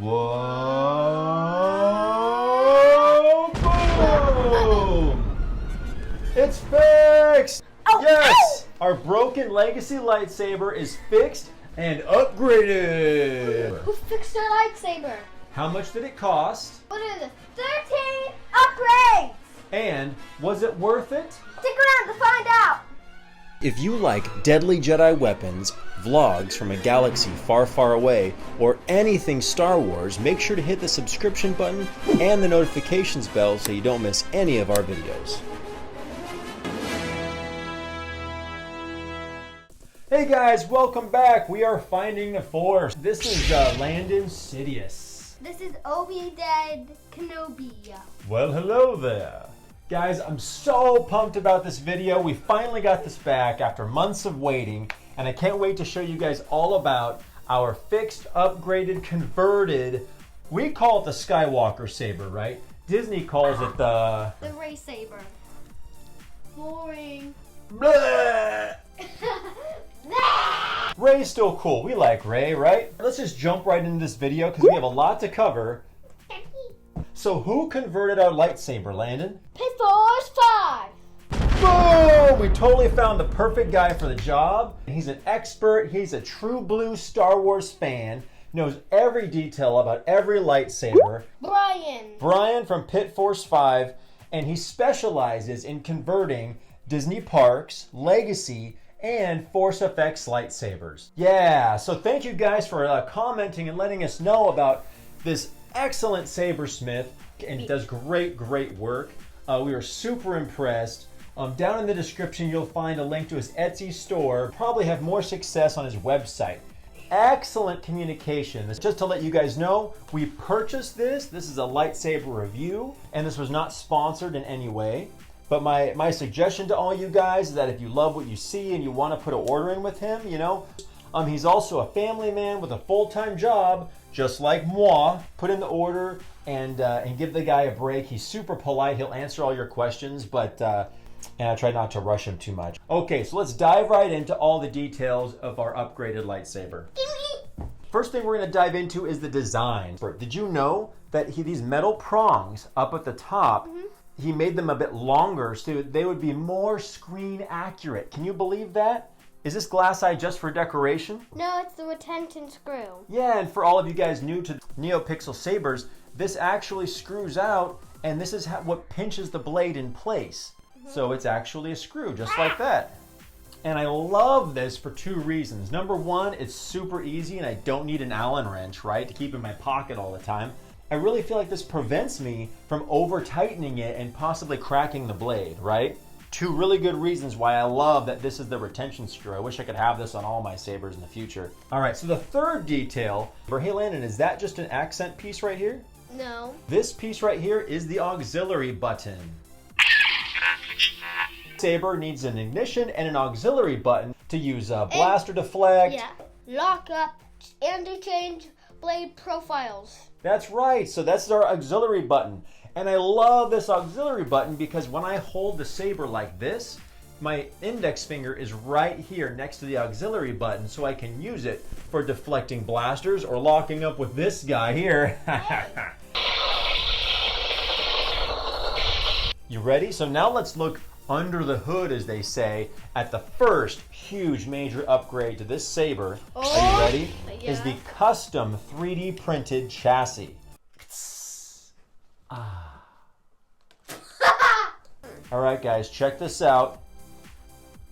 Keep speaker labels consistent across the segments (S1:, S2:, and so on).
S1: Whoa! Boom! It's fixed!
S2: Oh,
S1: yes! Ow! Our broken legacy lightsaber is fixed and upgraded.
S2: Who fixed their lightsaber?
S1: How much did it cost?
S2: What are the 13 upgrades?
S1: And was it worth it?
S2: Stick around to find out.
S3: If you like deadly Jedi weapons, vlogs from a galaxy far, far away, or anything Star Wars, make sure to hit the subscription button and the notifications bell so you don't miss any of our videos.
S1: Hey guys, welcome back. We are finding the Force. This is Landon Sidious.
S2: This is Obi-Wan Kenobi.
S1: Well, hello there. Guys, I'm so pumped about this video. We finally got this back after months of waiting, and I can't wait to show you guys all about our fixed, upgraded, converted, we call it the Skywalker saber, right? Disney calls it the
S2: Ray saber. Boring.
S1: Blah! Ray's still cool. We like Ray, right? Let's just jump right into this video because we have a lot to cover. So who converted our lightsaber, Landon?
S2: Pitt Force Five.
S1: Boom! We totally found the perfect guy for the job. He's an expert. He's a true blue Star Wars fan. Knows every detail about every lightsaber. Brian from Pitt Force 5. And he specializes in converting Disney Parks, Legacy, and Force Effects lightsabers. Yeah, so thank you guys for commenting and letting us know about this excellent sabersmith, and he does great work. We are super impressed. Down in the description you'll find a link to his Etsy store. Probably have more success on his website. Excellent communication. Just to let you guys know, we purchased this. This is a lightsaber review, and this was not sponsored in any way. But my suggestion to all you guys is that if you love what you see and you want to put an order in with him, you know, he's also a family man with a full-time job, just like moi. Put in the order and give the guy a break. He's super polite. He'll answer all your questions, but and I try not to rush him too much. Okay, so let's dive right into all the details of our upgraded lightsaber. First thing we're going to dive into is the design. Did you know that these metal prongs up at the top, he made them a bit longer so they would be more screen accurate? Can you believe that? Is this glass eye just for decoration?
S2: No, it's the retention screw.
S1: Yeah, and for all of you guys new to Neopixel sabers, this actually screws out, and this is what pinches the blade in place. So it's actually a screw, just like that. And I love this for two reasons. Number one, it's super easy, and I don't need an Allen wrench, right, to keep in my pocket all the time. I really feel like this prevents me from over-tightening it and possibly cracking the blade, right? Two really good reasons why I love that this is the retention screw. I wish I could have this on all my sabers in the future. All right, so the third detail, hey Landon, is that just an accent piece right here?
S2: No.
S1: This piece right here is the auxiliary button. Saber needs an ignition and an auxiliary button to use blaster deflect.
S2: Yeah, lock up and to change blade profiles.
S1: That's right, so that's our auxiliary button. And I love this auxiliary button because when I hold the saber like this, my index finger is right here next to the auxiliary button, so I can use it for deflecting blasters or locking up with this guy here. You ready? So now let's look under the hood, as they say, at the first huge major upgrade to this saber. Are you ready?
S2: Yeah.
S1: Is the custom 3D printed chassis. All right, guys, check this out.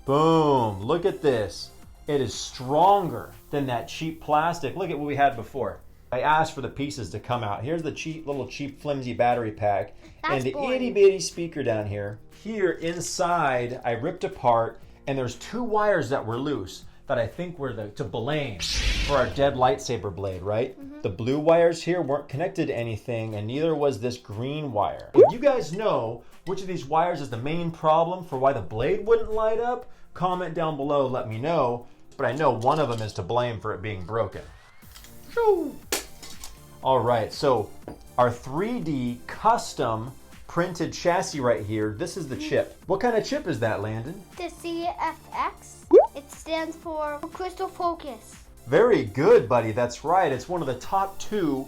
S1: Boom, look at this. It is stronger than that cheap plastic. Look at what we had before. I asked for the pieces to come out. Here's the little cheap flimsy battery pack. And the itty bitty speaker down here. Here inside, I ripped apart, and there's two wires that were loose that I think were to blame for our dead lightsaber blade, right? The blue wires here weren't connected to anything, and neither was this green wire. If you guys know which of these wires is the main problem for why the blade wouldn't light up, comment down below, let me know. But I know one of them is to blame for it being broken. All right, so our 3D custom printed chassis right here, this is the chip. What kind of chip is that, Landon?
S2: The CFX. It stands for Crystal Focus.
S1: Very good, buddy. That's right. It's one of the top 2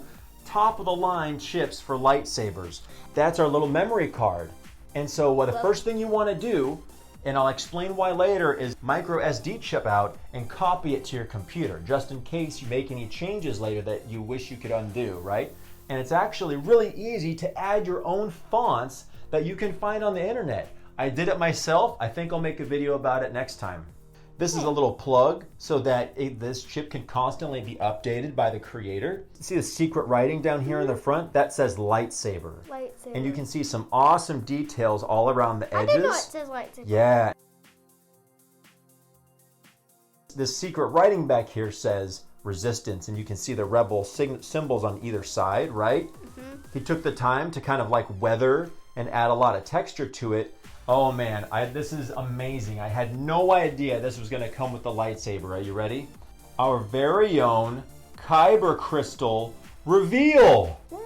S1: top of the line chips for lightsabers. That's our little memory card. And so the first thing you want to do, and I'll explain why later, is micro SD chip out and copy it to your computer, just in case you make any changes later that you wish you could undo, right? And it's actually really easy to add your own fonts that you can find on the internet. I did it myself. I think I'll make a video about it next time. This is a little plug so that this chip can constantly be updated by the creator. See the secret writing down here in the front? That says lightsaber.
S2: Lightsaber.
S1: And you can see some awesome details all around the edges.
S2: I didn't know it says lightsaber.
S1: Yeah. This secret writing back here says resistance, and you can see the rebel symbols on either side, right? He took the time to kind of like weather and add a lot of texture to it. Oh man, this is amazing. I had no idea this was going to come with the lightsaber. Are you ready? Our very own Kyber crystal reveal.
S2: Whoa!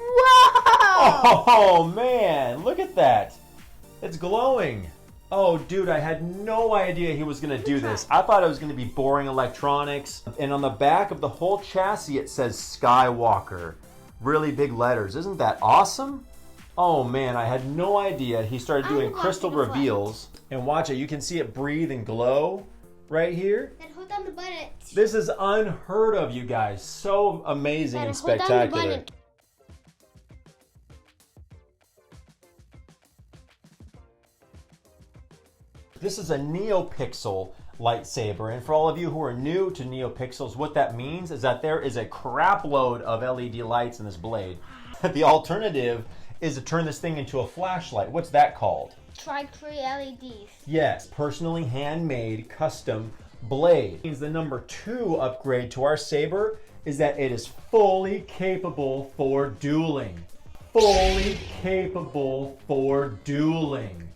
S1: Oh man, look at that. It's glowing. Oh dude, I had no idea he was going to do this. I thought it was going to be boring electronics. And on the back of the whole chassis it says Skywalker. Really big letters. Isn't that awesome? Oh man, I had no idea. He started doing crystal reveals. And watch it, you can see it breathe and glow right here.
S2: Then hold down the button.
S1: This is unheard of, you guys. So amazing and spectacular. This is a Neopixel lightsaber, and for all of you who are new to Neopixels, what that means is that there is a crap load of LED lights in this blade. The alternative is to turn this thing into a flashlight. What's that called?
S2: Tri-tree LEDs.
S1: Yes, personally handmade custom blade. It means the number 2 upgrade to our saber is that it is fully capable for dueling. Fully capable for dueling.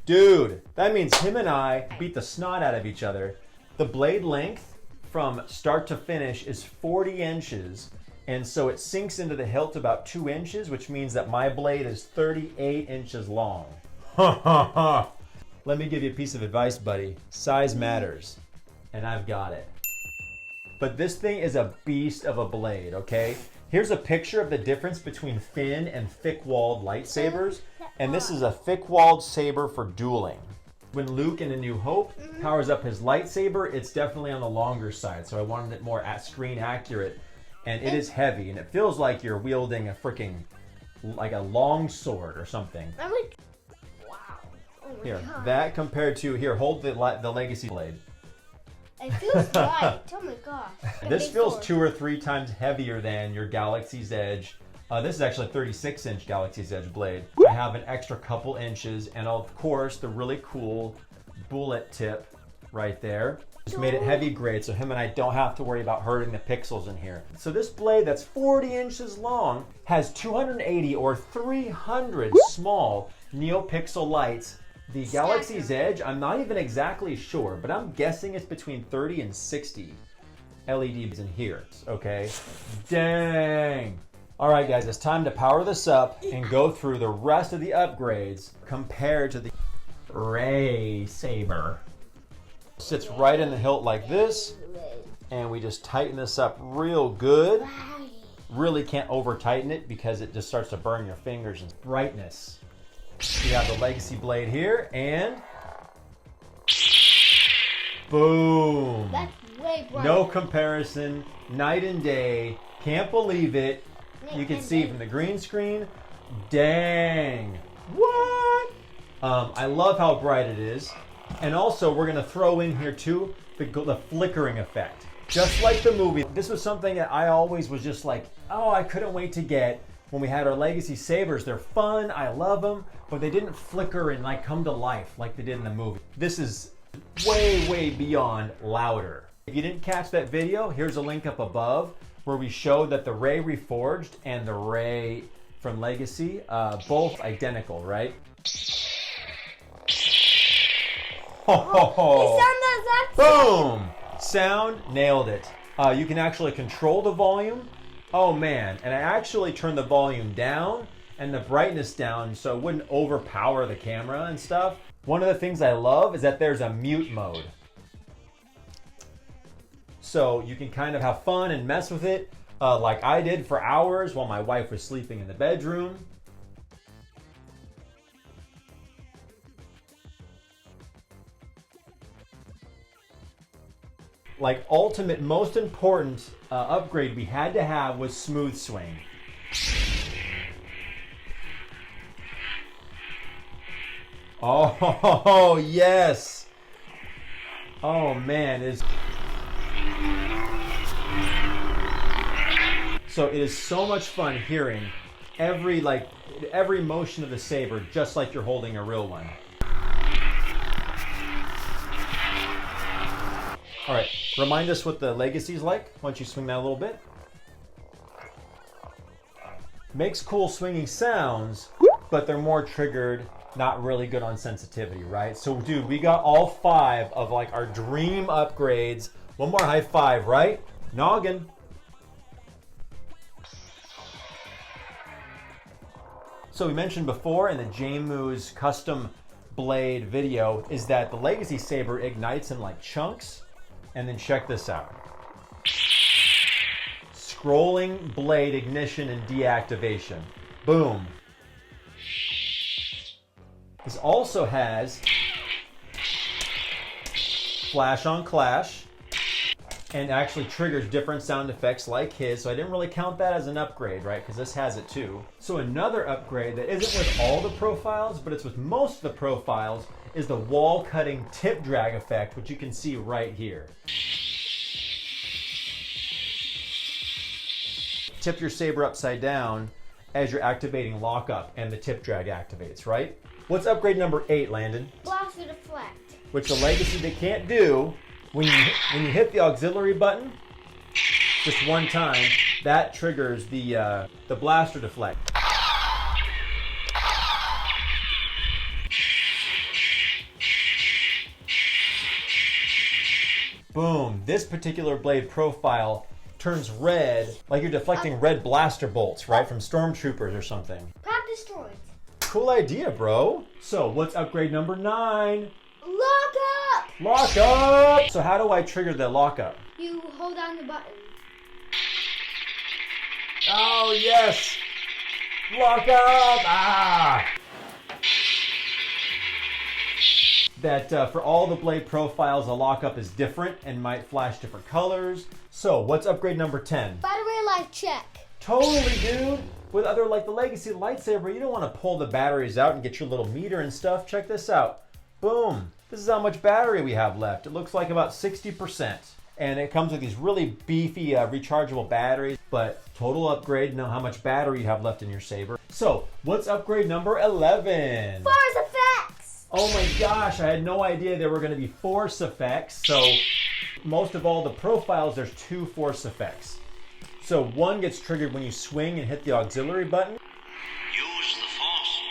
S1: Dude, that means him and I beat the snot out of each other. The blade length from start to finish is 40 inches. And so it sinks into the hilt about 2 inches, which means that my blade is 38 inches long. Let me give you a piece of advice, buddy. Size matters. And I've got it. But this thing is a beast of a blade, okay? Here's a picture of the difference between thin and thick-walled lightsabers. And this is a thick-walled saber for dueling. When Luke in A New Hope powers up his lightsaber, it's definitely on the longer side. So I wanted it more screen accurate. And it is heavy, and it feels like you're wielding a freaking, like a long sword or something.
S2: I'm like, wow. Oh my
S1: Here,
S2: God.
S1: that compared to, here, hold the legacy blade.
S2: It feels light. Oh my gosh.
S1: This feels 2 or 3 times heavier than your Galaxy's Edge. This is actually a 36-inch Galaxy's Edge blade. I have an extra couple inches, and of course, the really cool bullet tip right there. Just made it heavy grade, so him and I don't have to worry about hurting the pixels in here. So this blade that's 40 inches long has 280 or 300 small Neopixel lights. The Galaxy's Edge, I'm not even exactly sure, but I'm guessing it's between 30 and 60 LEDs in here, okay? Dang! All right, guys, it's time to power this up and go through the rest of the upgrades compared to the Ray Saber. Sits right in the hilt like this, and we just tighten this up real good. Really can't over tighten it because it just starts to burn your fingers. And brightness. We have the legacy blade here, and boom.
S2: That's way bright.
S1: No comparison, night and day. Can't believe it. You can see from the green screen. Dang. What? I love how bright it is. And also, we're going to throw in here, too, the flickering effect. Just like the movie. This was something that I always was just like, oh, I couldn't wait to get when we had our Legacy Sabers. They're fun. I love them. But they didn't flicker and like come to life like they did in the movie. This is way, way beyond louder. If you didn't catch that video, here's a link up above where we showed that the Ray Reforged and the Ray from Legacy, both identical, right?
S2: Oh, the sound
S1: boom! Sound, nailed it. You can actually control the volume. Oh man, and I actually turned the volume down and the brightness down so it wouldn't overpower the camera and stuff. One of the things I love is that there's a mute mode. So you can kind of have fun and mess with it. like I did for hours while my wife was sleeping in the bedroom. Like ultimate, most important upgrade we had to have was smooth swing. Oh, yes. Oh man, so it is so much fun hearing every motion of the saber, just like you're holding a real one. All right, remind us what the legacy's like. Why don't you swing that a little bit? Makes cool swinging sounds, but they're more triggered, not really good on sensitivity, right? So dude, we got all 5 of like our dream upgrades. One more high five, right? Noggin. So we mentioned before in the Jamu's custom blade video is that the legacy saber ignites in like chunks. And then check this out. Scrolling blade ignition and deactivation. Boom. This also has flash on clash and actually triggers different sound effects like his. So I didn't really count that as an upgrade, right? Because this has it too. So another upgrade that isn't with all the profiles, but it's with most of the profiles, is the wall cutting tip drag effect, which you can see right here. Tip your saber upside down as you're activating lockup and the tip drag activates, right? What's upgrade number 8, Landon?
S2: Blaster deflect.
S1: Which the legacy they can't do when you hit the auxiliary button just one time, that triggers the blaster deflect. Boom. This particular blade profile turns red like you're deflecting red blaster bolts, right? From stormtroopers or something.
S2: Practice droids.
S1: Cool idea, bro. So what's upgrade number 9?
S2: Lock up!
S1: Lock up! So how do I trigger the lockup?
S2: You hold down the button.
S1: Oh, yes! Lock up! Ah! That for all the blade profiles, the lockup is different and might flash different colors. So what's upgrade number 10?
S2: Battery life check.
S1: Totally, dude. With other like the legacy lightsaber, you don't want to pull the batteries out and get your little meter and stuff. Check this out. Boom. This is how much battery we have left. It looks like about 60%. And it comes with these really beefy rechargeable batteries, but total upgrade, know how much battery you have left in your saber. So what's upgrade number 11?
S2: Force effects.
S1: Oh my gosh, I had no idea there were going to be force effects. So most of all the profiles, there's 2 force effects. So one gets triggered when you swing and hit the auxiliary button.
S4: Use the force.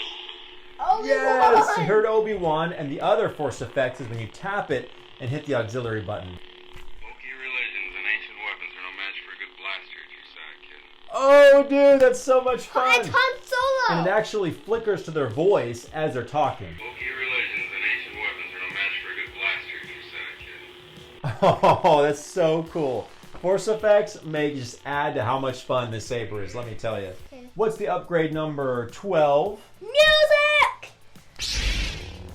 S2: Obi-Wan.
S1: Yes, you heard Obi-Wan. And the other force effect is when you tap it and hit the auxiliary button.
S4: Wookiee religions and ancient weapons are no match for a good blaster at your side, kid.
S1: Oh, dude, that's so much fun.
S2: It's Han Solo.
S1: And it actually flickers to their voice as they're talking.
S4: Wookiee religions and ancient weapons are no match for a good blaster at your side, kid.
S1: Oh, that's so cool. Force effects may just add to how much fun this saber is, let me tell you.
S2: Okay.
S1: What's the upgrade number 12?
S2: Music.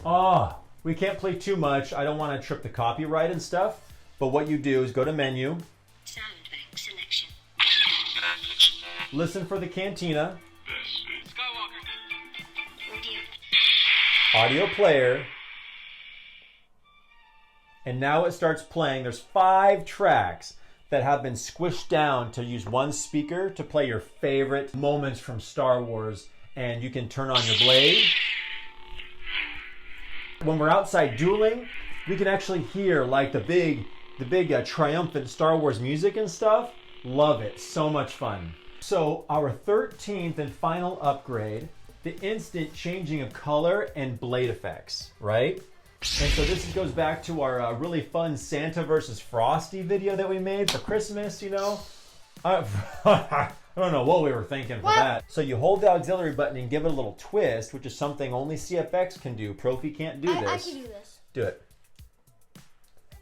S1: Oh, we can't play too much. I don't want to trip the copyright and stuff. But what you do is go to menu.
S5: Sound bank selection.
S1: Listen for the cantina.
S4: This is Skywalker.
S5: Audio.
S1: Audio player. And now it starts playing. There's 5 tracks that have been squished down to use one speaker to play your favorite moments from Star Wars. And you can turn on your blade. When we're outside dueling, we can actually hear like the big triumphant Star Wars music and stuff. Love it. So much fun. So our 13th and final upgrade, the instant changing of color and blade effects, right? And so this goes back to our really fun Santa versus Frosty video that we made for Christmas, you know. I don't know what we were thinking for that. So you hold the auxiliary button and give it a little twist, which is something only CFX can do. Profi can't do this.
S2: I can do this.
S1: Do it.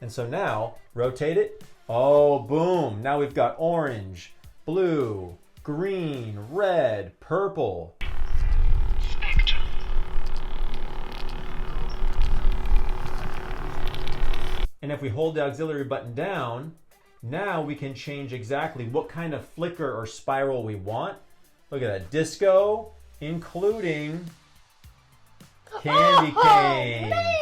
S1: And so now, rotate it. Oh, boom. Now we've got orange, blue, green, red, purple.
S5: Spectrum.
S1: And if we hold the auxiliary button down, now we can change exactly what kind of flicker or spiral we want. Look at that, disco, including candy cane.
S2: Man.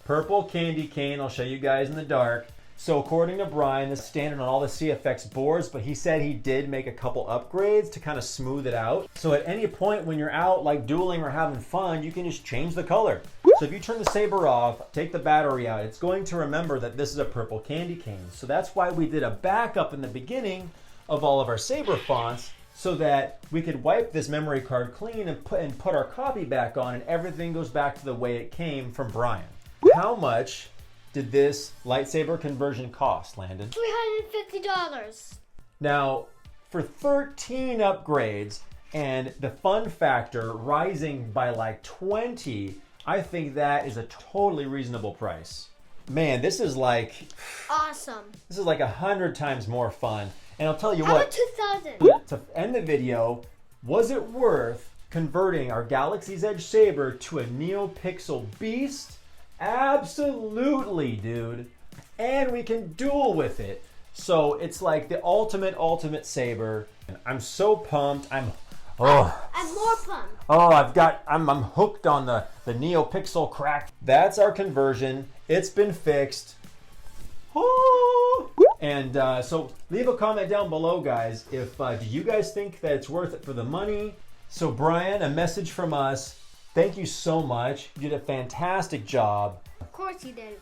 S1: Purple candy cane, I'll show you guys in the dark. So according to Brian, this is standard on all the CFX boards, but he said he did make a couple upgrades to kind of smooth it out. So at any point when you're out like dueling or having fun, you can just change the color. So if you turn the saber off, take the battery out, it's going to remember that this is a purple candy cane. So that's why we did a backup in the beginning of all of our saber fonts so that we could wipe this memory card clean and put our copy back on, and everything goes back to the way it came from Brian. How much did this lightsaber conversion cost, Landon?
S2: $350.
S1: Now, for 13 upgrades and the fun factor rising by like 20, I think that is a totally reasonable price. Man, this is like
S2: Awesome.
S1: 100 times more fun. And I'll tell you
S2: How
S1: what,
S2: about 2000?
S1: to end the video, was it worth converting our Galaxy's Edge saber to a Neopixel beast? Absolutely, dude. And we can duel with it. So it's like the ultimate saber. And I'm so pumped. I'm more pumped. I'm hooked on the Neopixel crack. That's our conversion. It's been fixed. Oh. And so leave a comment down below, guys. If do you guys think that it's worth it for the money? So Brian, a message from us. Thank you so much. You did a fantastic job.
S2: Of course you did.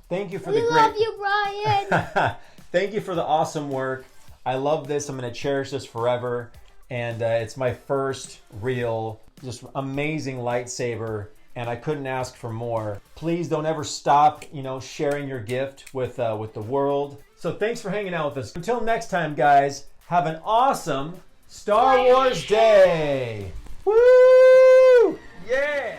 S1: Thank you for
S2: We
S1: the great...
S2: love you, Brian.
S1: Thank you for the awesome work. I love this. I'm going to cherish this forever. And it's my first real, just amazing lightsaber. And I couldn't ask for more. Please don't ever stop, sharing your gift with the world. So thanks for hanging out with us. Until next time, guys, have an awesome Star Wars Day. Woo! Yeah!